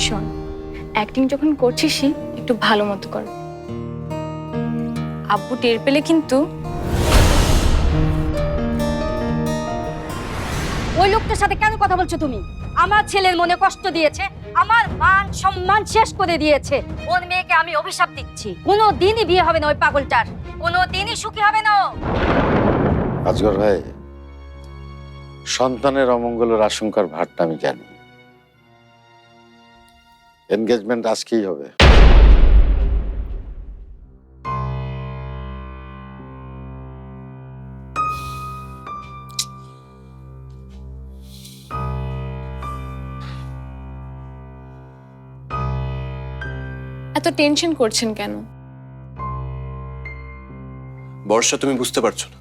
শোন, অ্যাক্টিং যখন করছিসই একটু ভালো মতো কর। আব্বু টের পেলে কিন্তু। ওই লোকটার সাথে কেন কথা বলছো তুমি? আমার ছেলের মনে কষ্ট দিয়েছে, আমার মান সম্মান শেষ করে দিয়েছে। ওর মেয়েকে আমি অভিশাপ দিচ্ছি, কোনোদিনই বিয়ে হবে না ওই পাগলটার, কোনোদিনই সুখী হবে না। আজগর ভাই, সন্তানের অমঙ্গলের আশঙ্কার ভারটা আমি জানি। এনগেজমেন্ট আজকেই হবে। এত টেনশন করছেন কেন? বর্ষা, তুমি বুঝতে পারছো না,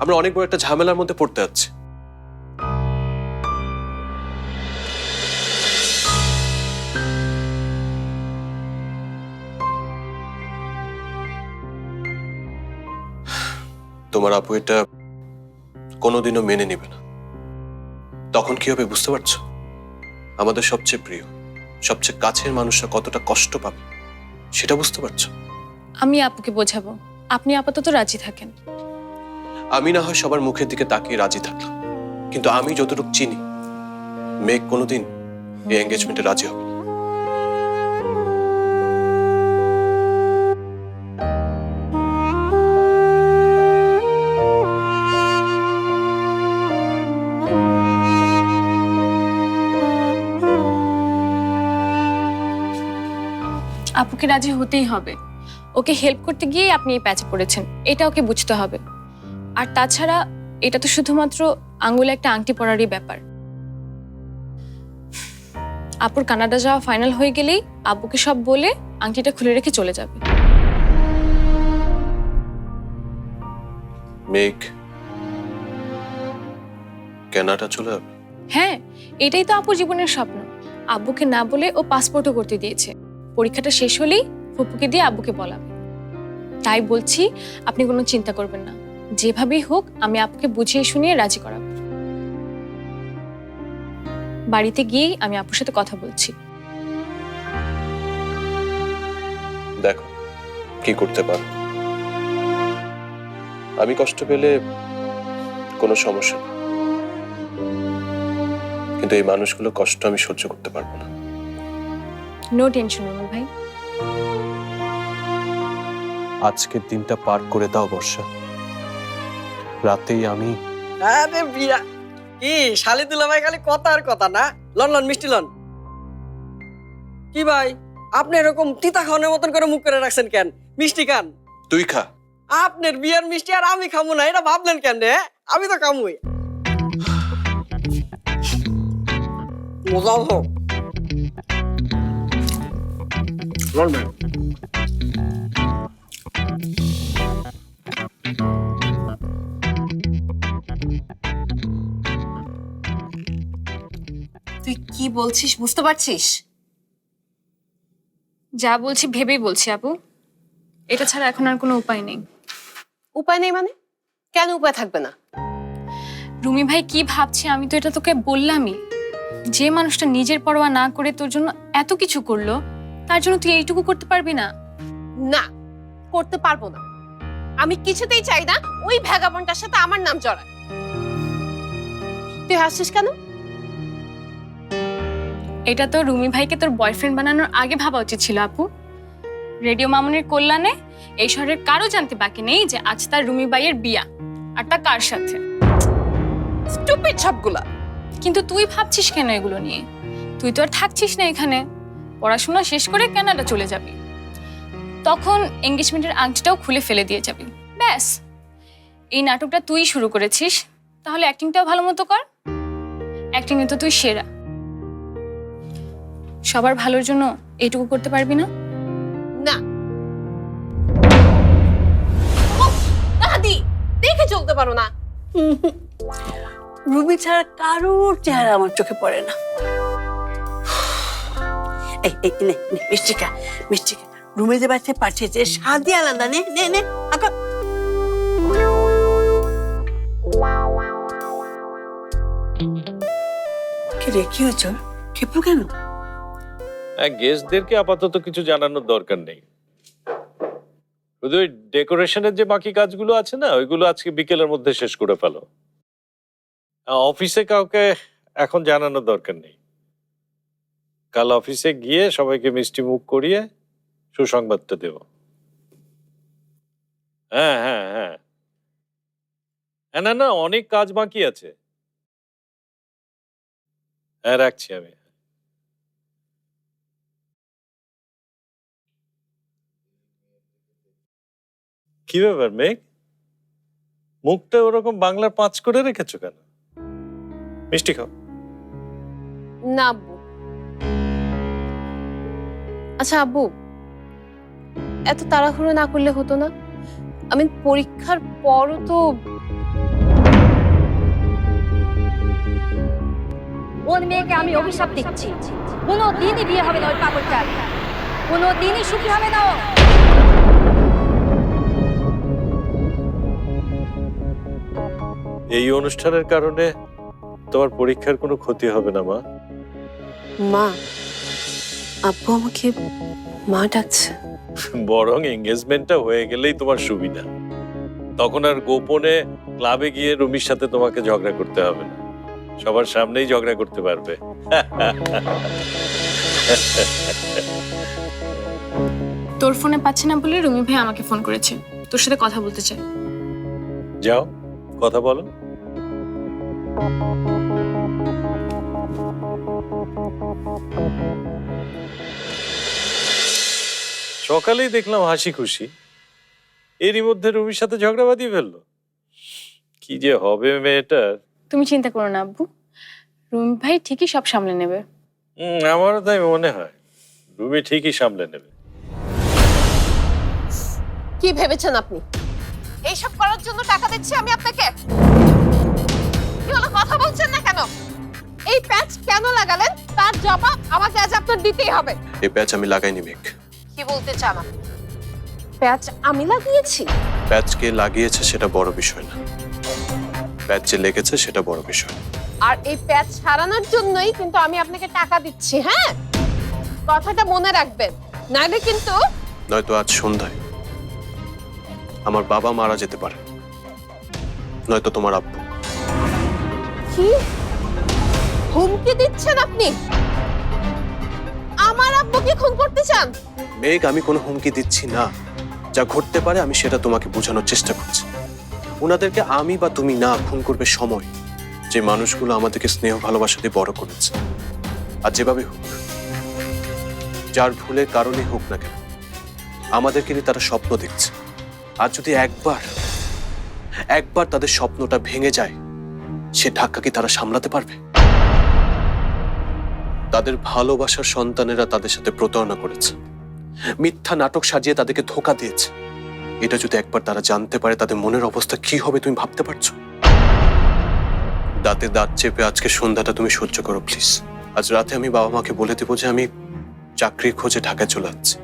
আমরা অনেক বড় একটা ঝামেলার মধ্যে পড়তে যাচ্ছি। তোমার আপু এটা কোনোদিনও মেনে নেবে না। তখন কি হবে বুঝতে পারছো? আমাদের সবচেয়ে প্রিয়, সবচেয়ে কাছের মানুষরা কতটা কষ্ট পাবে সেটা বুঝতে পারছো? আমি আপুকে বোঝাবো, আপনি আপাতত রাজি থাকেন। আমি না হয় সবার মুখের দিকে তাকিয়ে রাজি থাকলাম, কিন্তু আমি যতটুকু চিনি মেঘ কোনোদিন এই এঙ্গেজমেন্টে রাজি হবে না। আপুকে রাজি হতেই হবে। ওকে হেল্প করতে গিয়ে আপনি এই প্যাচে পড়েছেন, এটা ওকে বুঝতে হবে। আর তাছাড়া এটা তো শুধুমাত্র আঙ্গুলে একটা আংটি পরারই ব্যাপার। আপুর কানাডা যাওয়া ফাইনাল হয়ে গেলেই আব্বুকে সব বলে আংটিটা খুলে রেখে চলে যাবে। মেঘ কানাডা চলে যাবে? হ্যাঁ, এটাই তো আপুর জীবনের স্বপ্ন। আব্বুকে না বলে ও পাসপোর্টও করতে দিয়েছে। পরীক্ষাটা শেষ হলেই ফুপুকে দিয়ে আব্বুকে বলাবে। তাই বলছি, আপনি কোনো চিন্তা করবেন না, যেভাবেই হোক আমি আপুকে বুঝিয়ে শুনিয়ে রাজি করাবো। বাড়িতে গিয়েই আমি আপুর সাথে কথা বলছি। দেখো কি করতে পারো। আমি কষ্ট পেলে কোনো সমস্যা নেই, কিন্তু এই মানুষগুলো কষ্ট আমি সহ্য করতে পারবো না। নো টেনশন রুমি ভাই। আজকের দিনটা পার করে দাও বর্ষা, রাতেই আমি। আরে বিয়া কি শালি দুলাভাই, খালি কথা আর কথা না। লন লন মিষ্টি লন। কি ভাই, আপনি এরকম তিতা খাওয়ানোর মতন করে মুখ করে রাখছেন কেন? মিষ্টি খান। তুই খা। আপনার বিয়ার মিষ্টি আর আমি খামু না, এটা ভাবলেন কেন রে? আমি তো খামুই। মজাও হোক। লন ভাই। তুই কি বলছিস বুঝতে পারছিস? যা বলছি ভেবেই বলছি আপু, এটা ছাড়া এখন আর কোনো উপায় নেই। উপায় নেই মানে? কেন উপায় থাকবে না? রুমি ভাই কি ভাবছে আমি তো এটা তোকে বললামই। যে মানুষটা নিজের পরোয়া না করে তোর জন্য এত কিছু করলো, তার জন্য তুই এইটুকু করতে পারবি না? না, করতে পারবো না। আমি কিছুতেই চাই না ওই ভ্যাগাবন্ডটার সাথে আমার নাম জড়ায়। তুই হাসছিস কেন? এটা তো রুমি ভাইকে তোর বয়ফ্রেন্ড বানানোর আগে ভাবা উচিত ছিল আপু। রেডিও মামুনের কল্যাণে এই শহরের কারো জানতে বাকি নেই যে আজ তার রুমি ভাইয়ের বিয়া, আর তা কার সাথে। স্টুপিড সবগুলা। কিন্তু তুই ভাবছিস কেন এগুলো নিয়ে? তুই তো আর থাকছিস না এখানে, পড়াশোনা শেষ করে কানাডা চলে যাবি। তখন এঙ্গেজমেন্টের আংটিটাও খুলে ফেলে দিয়ে যাবি, ব্যাস। এই নাটকটা তুই শুরু করেছিস, তাহলে অ্যাক্টিংটাও ভালো মতো কর। অ্যাক্টিং এ তো তুই সেরা। সবার ভালোর জন্য এইটুকু করতে পারবি না? না দাদি, দেখে চলতে পারো না? রুবি ছাড়া কারোর চেহারা আমার চোখে পড়ে না। এই এই নে নে, মিষ্টি খা, মিষ্টি খা। রুমে যে বাচ্চা পাঠিয়েছে স্বাদই আলাদা। নে নে নে আকা। কি রে, কি হয়েছে ওর? ক্ষেপো কেন? হ্যাঁ, গেস্টদেরকে আপাতত কিছু জানানোর দরকার নেই। শুধু ওই ডেকোরেশনের যে বাকি কাজগুলো আছে না, ওইগুলো আজকে বিকেলের মধ্যে শেষ করে ফেলো। অফিসে কাউকে এখন জানানোর দরকার নেই। কাল অফিসে গিয়ে সবাইকে মিষ্টি মুখ করিয়ে সুসংবাদটা দেব। হ্যাঁ হ্যাঁ হ্যাঁ, না না, অনেক কাজ বাকি আছে। হ্যাঁ, রাখছি আমি। কি ব্যাপার মেঘ, মুখটা ওরকম বাংলার 5 করে রেখেছো কেন? মিষ্টি খাও। না আব্বু। আচ্ছা আব্বু, এত তাড়াহুড়ো না করলে হতো না? আমি পরীক্ষার পরও তো ওর মেয়েকে আমি অভিশাপ দিচ্ছি, কোনো দিনই বিয়ে হবে না ওই পাগলটার, কোনো দিনই সুখী হবে না ও। এই অনুষ্ঠানের কারণে তোমার পরীক্ষার কোনো ক্ষতি হবে না মা। মা, আব্বু আমাকে মা ডাকছে। বরং এঙ্গেজমেন্টটা হয়ে গেলেই তোমার সুবিধা। তখন আর গোপনে ক্লাবে গিয়ে রুমির সাথে তোমাকে ঝগড়া করতে হবে না, সবার সামনেই ঝগড়া করতে পারবে। তোর ফোনে পাচ্ছে না বলে রুমি ভাই আমাকে ফোন করেছে, তোর সাথে কথা বলতে চাই। যাও, কথা বলো। সকালেই দেখলাম হাসি খুশি, এরই মধ্যে রুমির সাথে ঝগড়া বাঁধিয়ে ফেললো। কি যে হবে মেয়েটার। তুমি চিন্তা করো না আব্বু, রুমি ভাই ঠিকই সব সামলে নেবে। আমারও তাই মনে হয়, রুমি ঠিকই সামলে নেবে। কি ভেবেছেন আপনি? এইসব করার জন্য টাকা দিচ্ছি আমি আপনাকে? কি হলো, কথা বলছেন না কেন? এই প্যাচ কেন লাগালেন তার জবাব আমাকে আজ আপনার দিতেই হবে। এই প্যাচ আমি লাগাইনি মেঘ। কি বলতে চান আপনি? প্যাচ আমি লাগিয়েছি? প্যাচ কে লাগিয়েছে সেটা বড় বিষয় না, প্যাচ যে লেগেছে সেটা বড় বিষয়। আর এই প্যাচ সারানোর জন্যই কিন্তু আমি আপনাকে টাকা দিচ্ছি। হ্যাঁ, কথাটা মনে রাখবেন, নাইলে কিন্তু। নয়তো আজ সন্ধ্যায় আমার বাবা মারা যেতে পারে, নয়তো তোমার আব্বু। কি হুমকি দিচ্ছেন আপনি? আমার আব্বুকে খুন করতে চান? মেঘ, আমি কোনো হুমকি দিচ্ছি না, যা ঘটতে পারে আমি সেটা তোমাকে বোঝানোর চেষ্টা করছি। ওনাদেরকে আমি বা তুমি না খুন করবে সময়, যে মানুষগুলো আমাদেরকে স্নেহ ভালোবাসা দিয়ে বড় করেছে। আর যেভাবে হোক, যার ভুলের কারণে হোক না কেন, আমাদেরকে নিয়ে তারা স্বপ্ন দেখছে। আর যদি একবার তাদের স্বপ্নটা ভেঙে যায়, সে ধাক্কা কি তারা সামলাতে পারবে? তাদের ভালোবাসার সন্তানেরা তাদের সাথে প্রতারণা করেছে, মিথ্যা নাটক সাজিয়ে তাদেরকে ধোঁকা দিয়েছে। এটা যদি একবার তারা জানতে পারে, তাদের মনের অবস্থা কি হবে তুমি ভাবতে পারছো? দাঁতে দাঁত চেপে আজকে সন্ধ্যাটা তুমি সহ্য করো প্লিজ। আজ রাতে আমি বাবা মাকে বলে দেবো যে আমি চাকরির খোঁজে ঢাকায় চলে যাচ্ছি।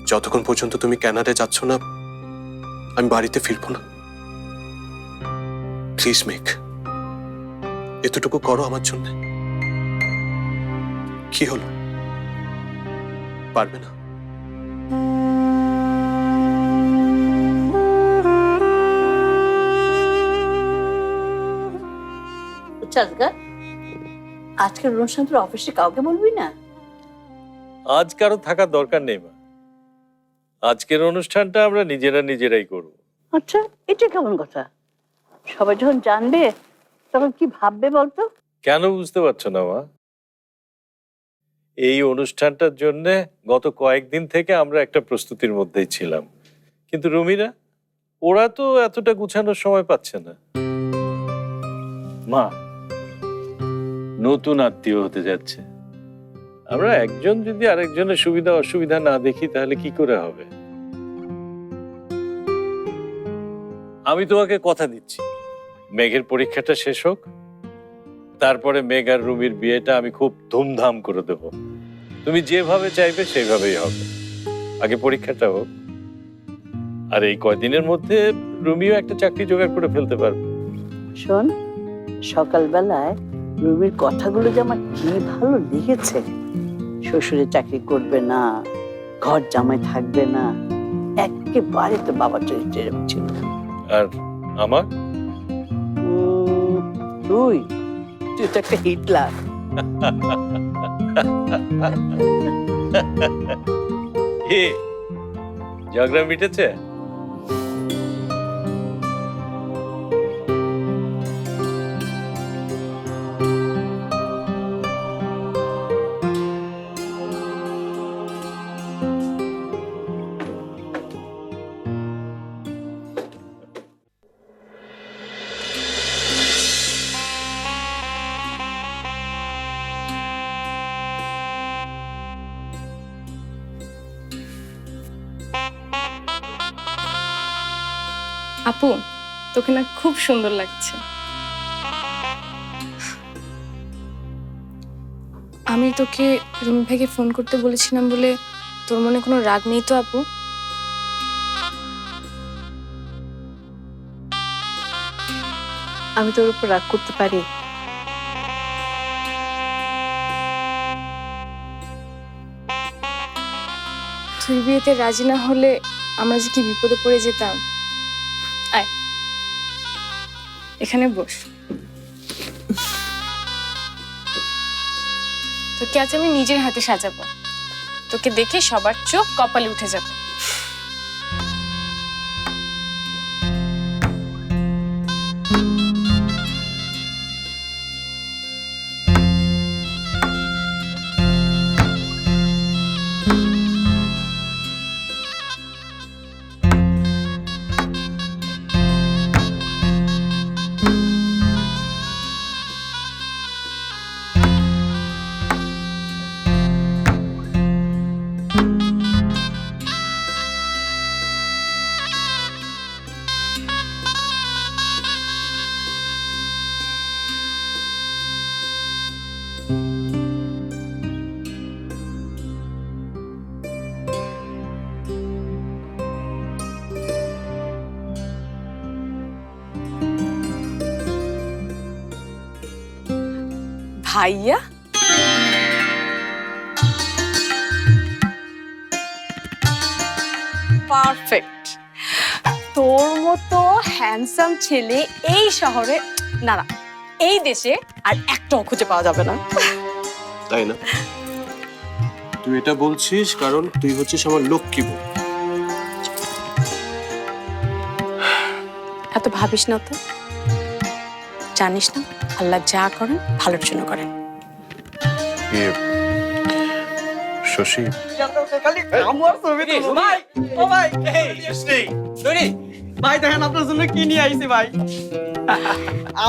যতক্ষণ পর্যন্ত তুমি কানাডায় যাচ্ছ না, আমি বাড়িতে ফিরবো না। প্লিজ মেঘ, এতটুকু করো আমার জন্য। কি হলো, পারবে না? আজকের অনুষ্ঠান তোর অফিসে কাউকে বলবি না? আজ কারো থাকার দরকার নেই মা, আজকের অনুষ্ঠানটা আমরা নিজেরাই করব। আচ্ছা, এটা কেমন কথা? সবাই যখন জানবে তখন কি ভাববে বলতো? কেন বুঝতে পারছো না মা? এই অনুষ্ঠানটার জন্য গত কয়েকদিন থেকে আমরা একটা প্রস্তুতির মধ্যেই ছিলাম, কিন্তু রুমিরা ওরা তো এতটা গুছানোর সময় পাচ্ছে না। মা, নতুন আত্মীয় হতে যাচ্ছে, আমরা একজন যদি আরেকজনের সুবিধা অসুবিধা না দেখি তাহলে কি করে হবে? আমি তোমাকে কথা দিচ্ছি, মেঘের পরীক্ষাটা শেষ হোক, তারপরে মেঘ আর রুমির বিয়েটা আমি খুব ধুমধাম করে দেব। তুমি যেভাবে চাইবে সেইভাবেই হবে, আগে পরীক্ষাটা হোক। আর এই কয়দিনের মধ্যে রুমিও একটা চাকরি জোগাড় করে ফেলতে পারবে। শোন, সকালবেলায় রুমির কথাগুলো যে আমার কি ভালো লেগেছে। শ্বশুরে চাকরি করবে না, ঘর জামাই থাকবে না, একেবারে তো বাবা চরিত্রের এরকম ছিল। আর আমার তুই তুই তো একটা হিটলার। কি ঝগড়া মিটেছে? আপু, তোকে না খুব সুন্দর লাগছে। আমি তোকে রুমি ভাইকে ফোন করতে বলেছিলাম বলে তোর মনে কোনো রাগ নেই তো আপু? আমি তোর উপর রাগ করতে পারি? তুই বিয়েতে রাজি না হলে আমরা যে কি বিপদে পড়ে যেতাম। আয়, এখানে বস। তোকে আজ আমি নিজের হাতে সাজাবো। তোকে দেখে সবার চোখ কপালে উঠে যাবে। ভাইয়া, পারফেক্ট। তোর মতো হ্যান্ডসাম ছেলে এই শহরে, না না, এই দেশে আর একটাও খুঁজে পাওয়া যাবে না। তাই না? তুই এটা বলছিস কারণ তুই হচ্ছিস আমার লক্ষ্মী বউ। এত ভাবিস না তো, জানিস না আল্লাহ যা করেন ভালোর জন্য করেন। শশী, খালি আমার ছবি তুলো ভাই। ও ভাই, ভাই দেখেন আপনার জন্য কি নিয়ে আইছি ভাই।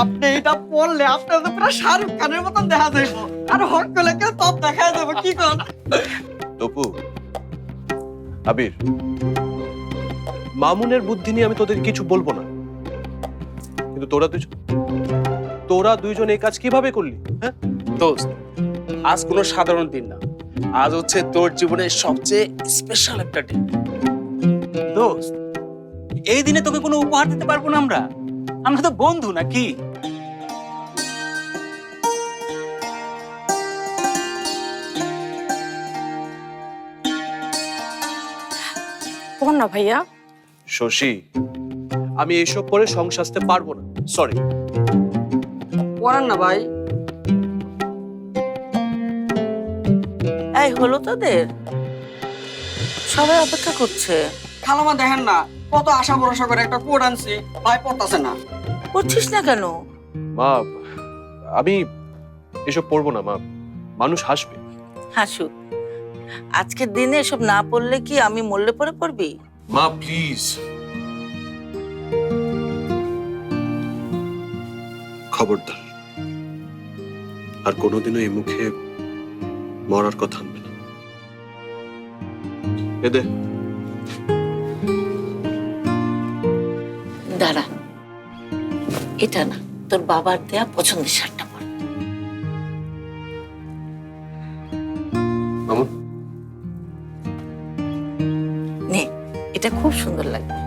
আপনি এটা পড়লে আপনার তো পুরো শাহরুখ খানের মতন দেখা যাইব, আর হক করলে কেউ টপ দেখা যাবে। কি কর তপু, আবির, মামুনের বুদ্ধি নিয়ে আমি তোদের কিছু বলবো না, কিন্তু তোরা দুইজন এই কাজ কিভাবে করলি? হ্যাঁ দোস্ত, আজ কোনো সাধারণ দিন না, আজ হচ্ছে তোর জীবনের সবচেয়ে স্পেশাল একটা দিন। দোস্ত, এই দিনে তোকে কোনো উপহার দিতে পারবো না আমরা? আমরা তো বন্ধু নাকি? বল না ভাইয়া। শশী, আমি এইসব করে সংসার সাজতে পারবো না, সরি। পড়ান না ভাই। এই হলো তোদের? সবাই অপেক্ষা করছে। খালামা দেখেন না কত আশা ভরসা করে একটা কোড আনছি, ভাই পড়তাছে না। করছিস না কেন? মা, আমি এসব পড়বো না মা, মানুষ হাসবে। হাসুক, আজকের দিনে এসব না পড়লে কি আমি মরলে পরে পড়বি? মা প্লিজ। খবরদার, আর কোনোদিনও এই মুখে মরার কথা আনবে না। এদে দাঁড়া, এটা না, তোর বাবার দেয়া পছন্দের শার্টটা পর। মামুন, নে, এটা খুব সুন্দর লাগবে।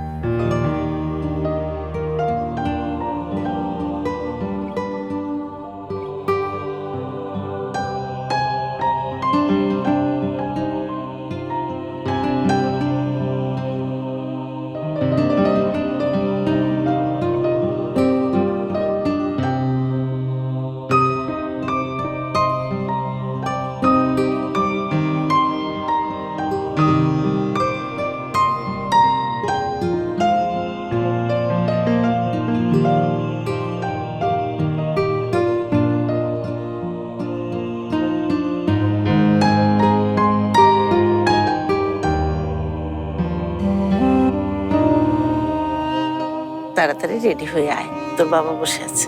তাড়াতাড়ি রেডি হয়ে আয়, তোর বাবা বসে আছে।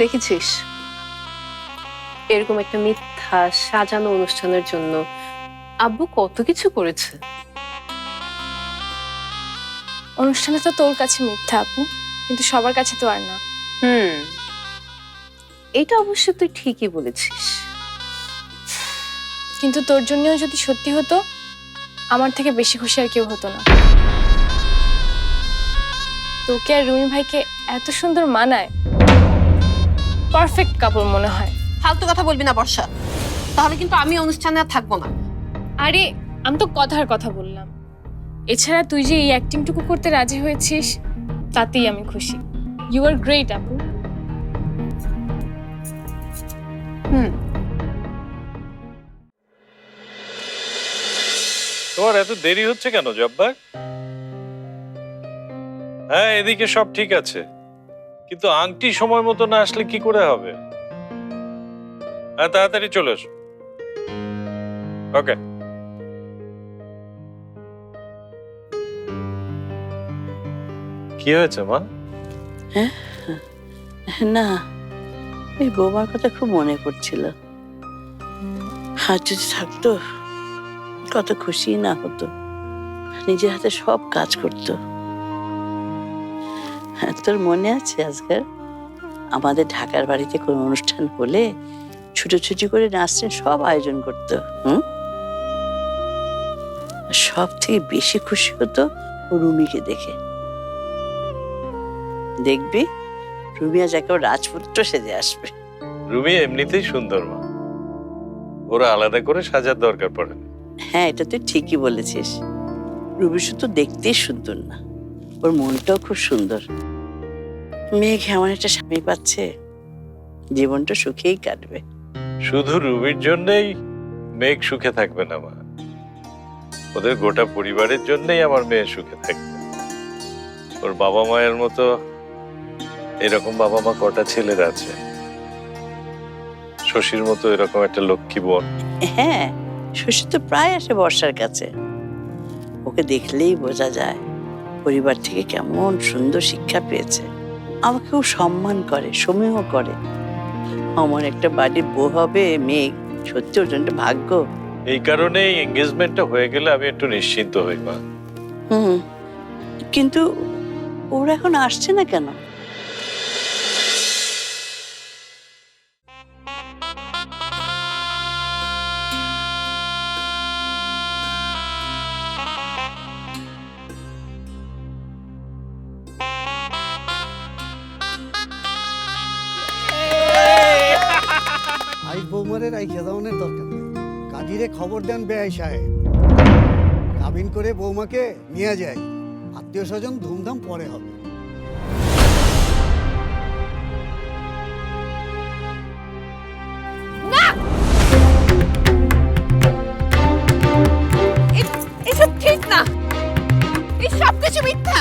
দেখেছিস, এরকম একটা মিথ্যা সাজানো অনুষ্ঠানের জন্য আব্বু কত কিছু করেছে। অনুষ্ঠানে তো তোর কাছে মিথ্যা আপু, কিন্তু সবার কাছে তো আর না। এটা অবশ্য তুই ঠিকই বলেছিস। কিন্তু তোর জন্যও যদি সত্যি হতো, আমার থেকে বেশি খুশি আর কেউ হতো না। তোকে আর রুমি ভাইকে এত সুন্দর মানায়, পারফেক্ট কাপড় মনে হয়। ফালতু কথা বলবি না বর্ষা, তাহলে কিন্তু আমি অনুষ্ঠানে আর থাকবো না। আরে আমি তো কথার কথা বললাম। এছাড়া তুই যে এই অ্যাক্টিংটুকু করতে রাজি হয়েছিস, তাতেই আমি খুশি। ইউ আর গ্রেট আপু। তোমার এত দেরি হচ্ছে কেন জব্বার? হ্যাঁ, এদিকে সব ঠিক আছে, কিন্তু আংটি সময় মতো না আসলে কি করে হবে? হ্যাঁ, তাড়াতাড়ি চলে এসো। ওকে। কি হয়েছে মা? না, এই বৌমার কথা খুব মনে পড়ছিল। আর যদি থাকতো কত খুশি না হতো, নিজের হাতে সব কাজ করতো। হ্যাঁ, তোর মনে আছে আজকাল আমাদের ঢাকার বাড়িতে কোনো অনুষ্ঠান হলে ছুটোছুটি করে নাচতে সব আয়োজন করতো। সব থেকে বেশি খুশি হতো ও রুমিকে দেখে। দেখবি রুমি আজ একেবারে রাজপুত্র সেজে আসবে। রুমি এমনিতেই সুন্দর মা, ওরা আলাদা করে সাজার দরকার পড়ে না। হ্যাঁ, এটা তুই ঠিকই বলেছিস। রুবি শুধু দেখতেই সুন্দর না, ওর মনটাও খুব সুন্দর। মেঘ এমন একটা স্বামী পাচ্ছে, জীবনটা সুখেই কাটবে। শুধু রুবির জন্যই মেঘ সুখে থাকবে না মা, ওদের গোটা পরিবারের জন্যই আমার মেয়ে সুখে থাকবে। ওর বাবা মায়ের মতো এরকম বাবা মা কটা ছেলের আছে, শশীর মতো এরকম একটা লক্ষ্মী বোন। হ্যাঁ, শশী তো প্রায় আসে বর্ষার কাছে, ওকে দেখলেই বোঝা যায় পরিবার থেকে কেমন সুন্দর শিক্ষা পেয়েছে। আমাকেও সম্মান করে, সমীহ করে। আমার একটা বাড়ির বউ হবে মেঘ, সত্যি ওর জন্য ভাগ্য। এই কারণেই এঙ্গেজমেন্টটা হয়ে গেলে আমি একটু নিশ্চিন্ত হই মা। কিন্তু ওরা এখন আসছে না কেন? আই বৌমারে রাইখে দাওনের দরকার নেই। কাজীরে খবর দেন বেআই সাহেব, কাবিন করে বৌমাকে নিয়ে যায়। আত্মীয় স্বজন ধুমধাম পরে হবে। এসব ঠিক না, এই সব কিছু মিথ্যা।